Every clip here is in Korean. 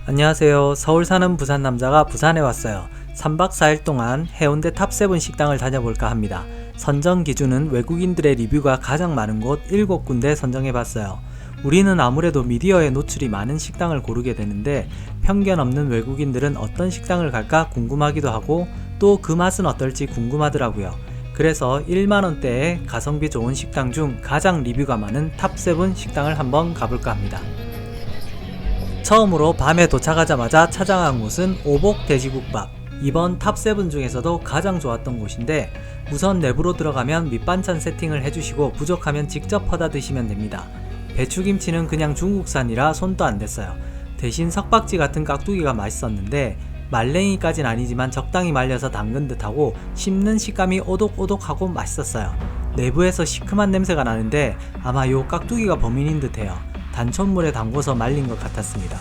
안녕하세요. 서울 사는 부산 남자가 부산에 왔어요. 3박 4일 동안 해운대 탑7 식당을 다녀볼까 합니다. 선정 기준은 외국인들의 리뷰가 가장 많은 곳 7군데 선정해봤어요. 우리는 아무래도 미디어에 노출이 많은 식당을 고르게 되는데 편견 없는 외국인들은 어떤 식당을 갈까 궁금하기도 하고 또 그 맛은 어떨지 궁금하더라고요. 그래서 1만원대의 가성비 좋은 식당 중 가장 리뷰가 많은 탑7 식당을 한번 가볼까 합니다. 처음으로 밤에 도착하자마자 찾아간 곳은 오복 돼지국밥. 이번 탑7 중에서도 가장 좋았던 곳인데 우선 내부로 들어가면 밑반찬 세팅을 해주시고 부족하면 직접 퍼다 드시면 됩니다. 배추김치는 그냥 중국산이라 손도 안 댔어요. 대신 석박지 같은 깍두기가 맛있었는데 말랭이까진 아니지만 적당히 말려서 담근 듯하고 씹는 식감이 오독오독하고 맛있었어요. 내부에서 시큼한 냄새가 나는데 아마 요 깍두기가 범인인 듯해요. 단촛물에 담궈서 말린 것 같았습니다.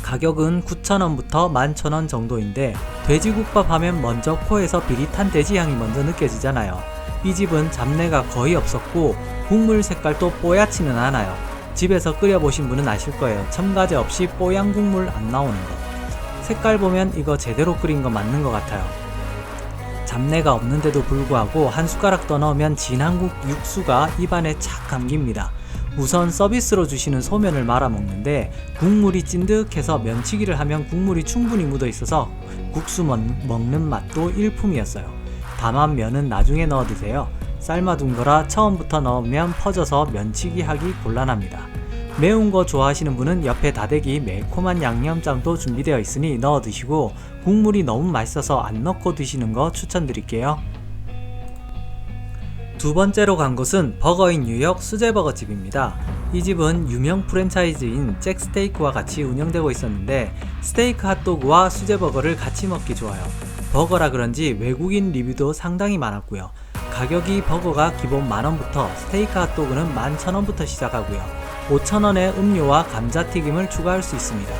가격은 9,000원부터 11,000원 정도인데 돼지국밥 하면 먼저 코에서 비릿한 돼지향이 먼저 느껴지잖아요. 이 집은 잡내가 거의 없었고 국물 색깔도 뽀얗지는 않아요. 집에서 끓여보신 분은 아실 거예요. 첨가제 없이 뽀얀 국물 안 나오는 거. 색깔 보면 이거 제대로 끓인 거 맞는 것 같아요. 잡내가 없는데도 불구하고 한 숟가락 더 넣으면 진한 육수가 입안에 착 감깁니다. 우선 서비스로 주시는 소면을 말아 먹는데 국물이 찐득해서 면치기를 하면 국물이 충분히 묻어 있어서 국수 먹는 맛도 일품이었어요. 다만 면은 나중에 넣어 드세요. 삶아둔 거라 처음부터 넣으면 퍼져서 면치기 하기 곤란합니다. 매운 거 좋아하시는 분은 옆에 다대기 매콤한 양념장도 준비되어 있으니 넣어 드시고 국물이 너무 맛있어서 안 넣고 드시는 거 추천드릴게요. 두 번째로 간 곳은 버거인 뉴욕 수제버거집입니다. 이 집은 유명 프랜차이즈인 잭스테이크와 같이 운영되고 있었는데 스테이크 핫도그와 수제버거를 같이 먹기 좋아요. 버거라 그런지 외국인 리뷰도 상당히 많았고요. 가격이 버거가 기본 만원부터 스테이크 핫도그는 11,000원부터 시작하고요. 5,000원의 음료와 감자튀김을 추가할 수 있습니다.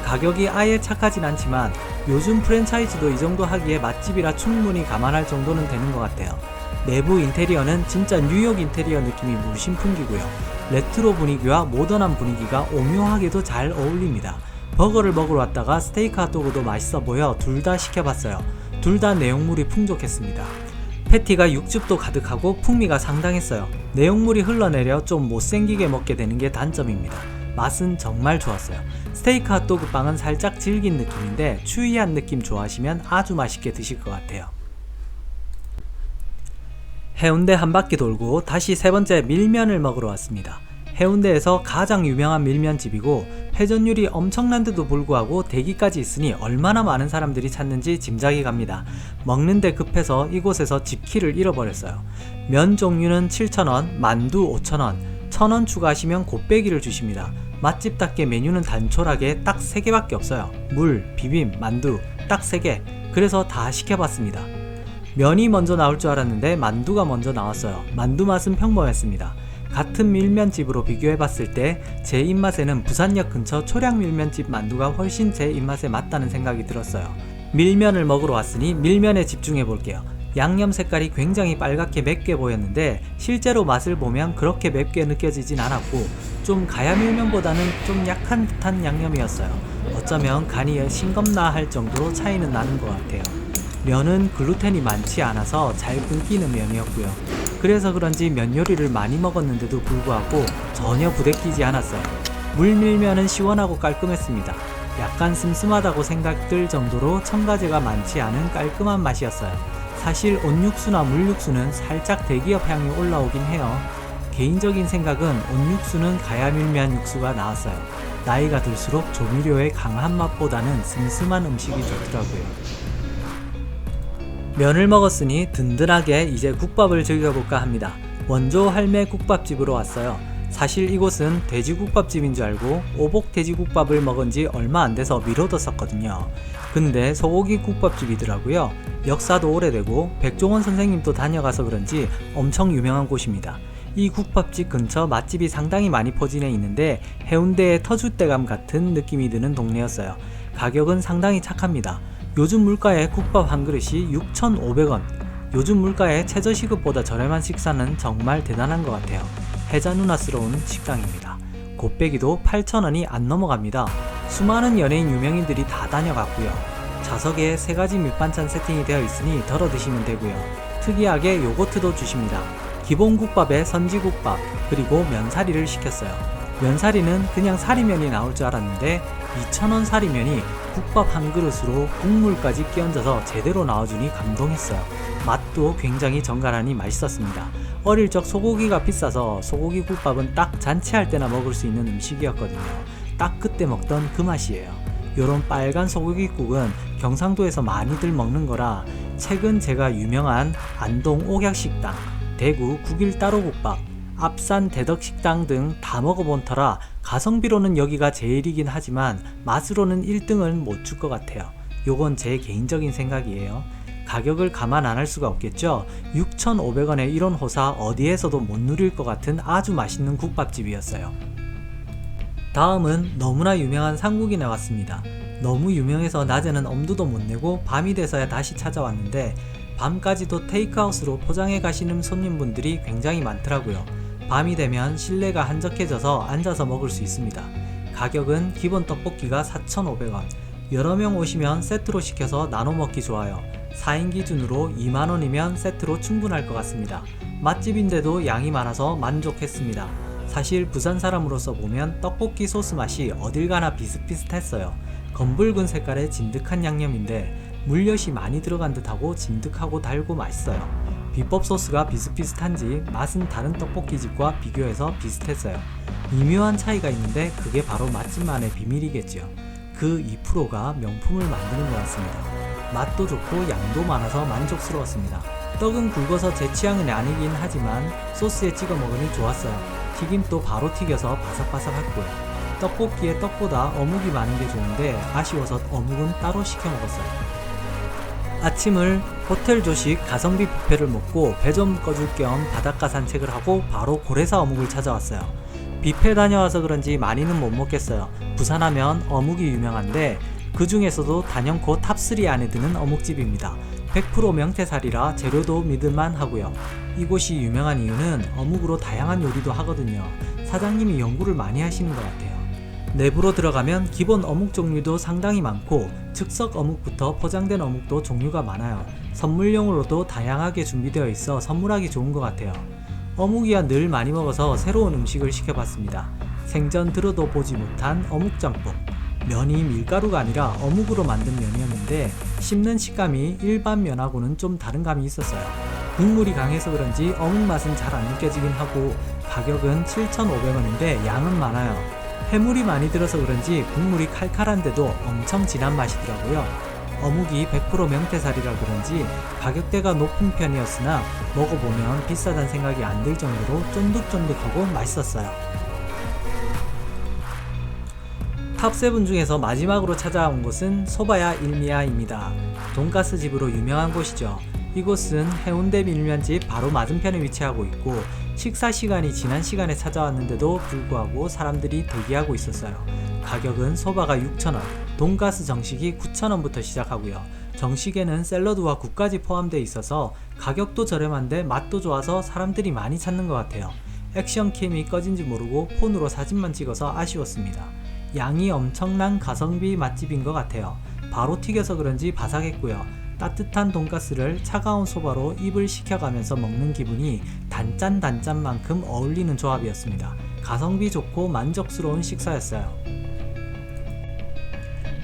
가격이 아예 착하진 않지만 요즘 프랜차이즈도 이 정도 하기에 맛집이라 충분히 감안할 정도는 되는 것 같아요. 내부 인테리어는 진짜 뉴욕 인테리어 느낌이 물씬 풍기고요. 레트로 분위기와 모던한 분위기가 오묘하게도 잘 어울립니다. 버거를 먹으러 왔다가 스테이크 핫도그도 맛있어 보여 둘 다 시켜봤어요. 둘 다 내용물이 풍족했습니다. 패티가 육즙도 가득하고 풍미가 상당했어요. 내용물이 흘러내려 좀 못생기게 먹게 되는 게 단점입니다. 맛은 정말 좋았어요. 스테이크 핫도그 빵은 살짝 질긴 느낌인데 추이한 느낌 좋아하시면 아주 맛있게 드실 것 같아요. 해운대 한 바퀴 돌고 다시 세 번째 밀면을 먹으러 왔습니다. 해운대에서 가장 유명한 밀면집이고 회전율이 엄청난데도 불구하고 대기까지 있으니 얼마나 많은 사람들이 찾는지 짐작이 갑니다. 먹는데 급해서 이곳에서 집키를 잃어버렸어요. 면 종류는 7,000원, 만두 5,000원, 1,000원 추가하시면 곱빼기를 주십니다. 맛집답게 메뉴는 단촐하게 딱 3개밖에 없어요. 물, 비빔, 만두 딱 3개. 그래서 다 시켜봤습니다. 면이 먼저 나올 줄 알았는데 만두가 먼저 나왔어요. 만두 맛은 평범했습니다. 같은 밀면집으로 비교해봤을 때 제 입맛에는 부산역 근처 초량밀면집 만두가 훨씬 제 입맛에 맞다는 생각이 들었어요. 밀면을 먹으러 왔으니 밀면에 집중해볼게요. 양념 색깔이 굉장히 빨갛게 맵게 보였는데 실제로 맛을 보면 그렇게 맵게 느껴지진 않았고 좀 가야밀면보다는 좀 약한 듯한 양념이었어요. 어쩌면 간이 싱겁나 할 정도로 차이는 나는 것 같아요. 면은 글루텐이 많지 않아서 잘 끊기는 면이었고요. 그래서 그런지 면 요리를 많이 먹었는데도 불구하고 전혀 부대끼지 않았어요. 물밀면은 시원하고 깔끔했습니다. 약간 슴슴하다고 생각들 정도로 첨가제가 많지 않은 깔끔한 맛이었어요. 사실 온육수나 물육수는 살짝 대기업 향이 올라오긴 해요. 개인적인 생각은 온육수는 가야밀면 육수가 나왔어요. 나이가 들수록 조미료의 강한 맛보다는 슴슴한 음식이 좋더라고요. 면을 먹었으니 든든하게 이제 국밥을 즐겨볼까 합니다. 원조 할매 국밥집으로 왔어요. 사실 이곳은 돼지국밥집인 줄 알고 오복 돼지국밥을 먹은 지 얼마 안 돼서 미뤄뒀었거든요. 근데 소고기 국밥집이더라고요. 역사도 오래되고 백종원 선생님도 다녀가서 그런지 엄청 유명한 곳입니다. 이 국밥집 근처 맛집이 상당히 많이 포진해 있는데 해운대의 터줏대감 같은 느낌이 드는 동네였어요. 가격은 상당히 착합니다. 요즘 물가에 국밥 한 그릇이 6,500원. 요즘 물가에 최저시급보다 저렴한 식사는 정말 대단한 것 같아요. 해자 누나스러운 식당입니다. 곱빼기도 8,000원이 안 넘어갑니다. 수많은 연예인 유명인들이 다 다녀갔고요. 좌석에 3가지 밑반찬 세팅이 되어 있으니 덜어 드시면 되고요. 특이하게 요거트도 주십니다. 기본 국밥에 선지국밥 그리고 면사리를 시켰어요. 면사리는 그냥 사리면이 나올 줄 알았는데 2,000원 사리면이 국밥 한 그릇으로 국물까지 끼얹어서 제대로 나와주니 감동했어요. 맛도 굉장히 정갈하니 맛있었습니다. 어릴 적 소고기가 비싸서 소고기 국밥은 딱 잔치할 때나 먹을 수 있는 음식이었거든요. 딱 그때 먹던 그 맛이에요. 요런 빨간 소고기국은 경상도에서 많이들 먹는 거라 최근 제가 유명한 안동 옥약식당, 대구 국일따로국밥, 앞산 대덕식당 등 다 먹어본 터라 가성비로는 여기가 제일이긴 하지만 맛으로는 1등은 못 줄 것 같아요. 요건 제 개인적인 생각이에요. 가격을 감안 안 할 수가 없겠죠. 6,500원에 이런 호사 어디에서도 못 누릴 것 같은 아주 맛있는 국밥집이었어요. 다음은 너무나 유명한 상국이 나왔습니다. 너무 유명해서 낮에는 엄두도 못 내고 밤이 돼서야 다시 찾아왔는데 밤까지도 테이크아웃으로 포장해 가시는 손님분들이 굉장히 많더라고요. 밤이 되면 실내가 한적해져서 앉아서 먹을 수 있습니다. 가격은 기본 떡볶이가 4,500원, 여러 명 오시면 세트로 시켜서 나눠 먹기 좋아요. 4인 기준으로 2만원이면 세트로 충분할 것 같습니다. 맛집인데도 양이 많아서 만족했습니다. 사실 부산 사람으로서 보면 떡볶이 소스 맛이 어딜 가나 비슷비슷했어요. 검붉은 색깔의 진득한 양념인데 물엿이 많이 들어간 듯하고 진득하고 달고 맛있어요. 비법 소스가 비슷비슷한지 맛은 다른 떡볶이집과 비교해서 비슷했어요. 미묘한 차이가 있는데 그게 바로 맛집만의 비밀이겠죠. 그 2%가 명품을 만드는 것 같습니다. 맛도 좋고 양도 많아서 만족스러웠습니다. 떡은 굵어서 제 취향은 아니긴 하지만 소스에 찍어 먹으니 좋았어요. 튀김도 바로 튀겨서 바삭바삭했고요. 떡볶이에 떡보다 어묵이 많은 게 좋은데 아쉬워서 어묵은 따로 시켜 먹었어요. 아침을 호텔 조식 가성비 뷔페를 먹고 배 좀 꺼줄 겸 바닷가 산책을 하고 바로 고래사 어묵을 찾아왔어요. 뷔페 다녀와서 그런지 많이는 못 먹겠어요. 부산하면 어묵이 유명한데 그 중에서도 단연코 탑3 안에 드는 어묵집입니다. 100% 명태살이라 재료도 믿을만 하고요. 이곳이 유명한 이유는 어묵으로 다양한 요리도 하거든요. 사장님이 연구를 많이 하시는 것 같아요. 내부로 들어가면 기본 어묵 종류도 상당히 많고 즉석 어묵부터 포장된 어묵도 종류가 많아요. 선물용으로도 다양하게 준비되어 있어 선물하기 좋은 것 같아요. 어묵이야 늘 많이 먹어서 새로운 음식을 시켜봤습니다. 생전 들어도 보지 못한 어묵짬뽕. 면이 밀가루가 아니라 어묵으로 만든 면이었는데 씹는 식감이 일반 면하고는 좀 다른 감이 있었어요. 국물이 강해서 그런지 어묵 맛은 잘 안 느껴지긴 하고 가격은 7,500원인데 양은 많아요. 해물이 많이 들어서 그런지 국물이 칼칼한데도 엄청 진한 맛이더라고요. 어묵이 100% 명태살이라 그런지 가격대가 높은 편이었으나 먹어보면 비싸단 생각이 안 들 정도로 쫀득쫀득하고 맛있었어요. 탑7 중에서 마지막으로 찾아온 곳은 소바야 일미야입니다. 돈가스 집으로 유명한 곳이죠. 이곳은 해운대 밀면집 바로 맞은편에 위치하고 있고 식사 시간이 지난 시간에 찾아왔는데도 불구하고 사람들이 대기하고 있었어요. 가격은 소바가 6,000원, 돈가스 정식이 9,000원부터 시작하고요. 정식에는 샐러드와 국까지 포함되어 있어서 가격도 저렴한데 맛도 좋아서 사람들이 많이 찾는 것 같아요. 액션캠이 꺼진지 모르고 폰으로 사진만 찍어서 아쉬웠습니다. 양이 엄청난 가성비 맛집인 것 같아요. 바로 튀겨서 그런지 바삭했고요. 따뜻한 돈가스를 차가운 소바로 입을 식혀가면서 먹는 기분이 단짠단짠만큼 어울리는 조합이었습니다. 가성비 좋고 만족스러운 식사였어요.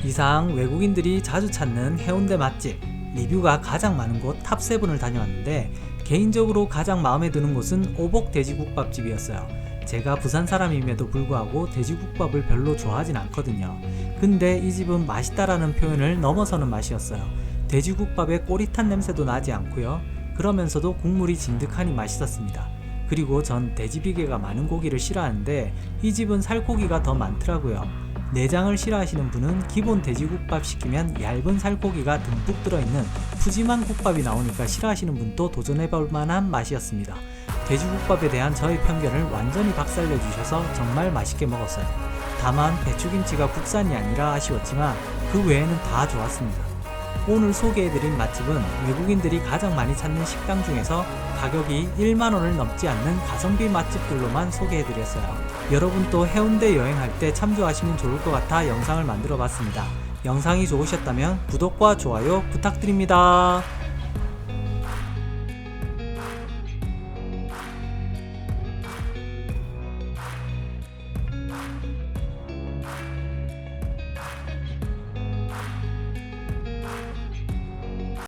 이상 외국인들이 자주 찾는 해운대 맛집 리뷰가 가장 많은 곳 탑7을 다녀왔는데 개인적으로 가장 마음에 드는 곳은 오복 돼지국밥집이었어요. 제가 부산 사람임에도 불구하고 돼지국밥을 별로 좋아하진 않거든요. 근데 이 집은 맛있다라는 표현을 넘어서는 맛이었어요. 돼지국밥에 꼬릿한 냄새도 나지 않고요. 그러면서도 국물이 진득하니 맛있었습니다. 그리고 전 돼지비계가 많은 고기를 싫어하는데 이 집은 살코기가 더 많더라고요. 내장을 싫어하시는 분은 기본 돼지국밥 시키면 얇은 살코기가 듬뿍 들어있는 푸짐한 국밥이 나오니까 싫어하시는 분도 도전해볼 만한 맛이었습니다. 돼지국밥에 대한 저의 편견을 완전히 박살내 주셔서 정말 맛있게 먹었어요. 다만 배추김치가 국산이 아니라 아쉬웠지만 그 외에는 다 좋았습니다. 오늘 소개해드린 맛집은 외국인들이 가장 많이 찾는 식당 중에서 가격이 1만원을 넘지 않는 가성비 맛집들로만 소개해드렸어요. 여러분도 해운대 여행할 때 참조하시면 좋을 것 같아 영상을 만들어 봤습니다. 영상이 좋으셨다면 구독과 좋아요 부탁드립니다.